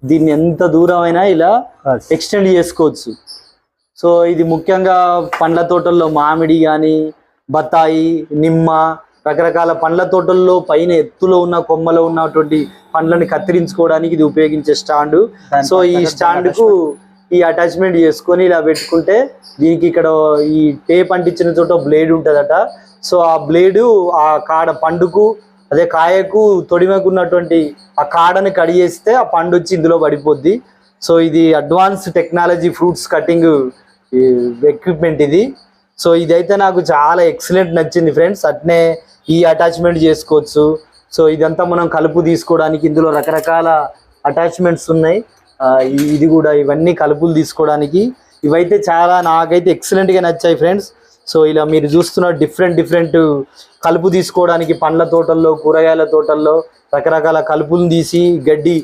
దీన్ని ఎంత దూరం అయినా ఇలా ఎక్స్టెండ్ చేసుకోవచ్చు. సో ఇది ముఖ్యంగా పండ్ల తోటల్లో మామిడి కానీ, బత్తాయి, నిమ్మ, రకరకాల పండ్ల తోటల్లో పైన ఎత్తులో ఉన్న కొమ్మలో ఉన్నటువంటి పండ్లని కత్తిరించుకోవడానికి ఇది ఉపయోగించే స్టాండ్. సో ఈ స్టాండ్ కు ఈ అటాచ్మెంట్ చేసుకొని ఇలా పెట్టుకుంటే దీనికి ఇక్కడ ఈ టేప్ అంటించిన చోట బ్లేడ్ ఉంటుందట. సో ఆ బ్లేడు ఆ కాడ పండుకు అదే కాయకు తొడిమకు ఉన్నటువంటి ఆ కాడని కడిగేస్తే ఆ పండు వచ్చి ఇందులో పడిపోద్ది. సో ఇది advance technology fruits cutting equipment ఇది. సో ఇదైతే నాకు చాలా ఎక్సలెంట్ నచ్చింది ఫ్రెండ్స్. అట్నే ఈ అటాచ్మెంట్ చేసుకోవచ్చు. సో ఇదంతా మనం కలుపు తీసుకోవడానికి ఇందులో రకరకాల అటాచ్మెంట్స్ ఉన్నాయి. ఇది కూడా ఇవన్నీ కలుపులు తీసుకోవడానికి ఇవైతే చాలా నాకైతే ఎక్సలెంట్గా నచ్చాయి ఫ్రెండ్స్. సో ఇలా మీరు చూస్తున్న డిఫరెంట్ కలుపు తీసుకోవడానికి పండ్ల తోటల్లో, కూరగాయల తోటల్లో రకరకాల కలుపులను తీసి గడ్డి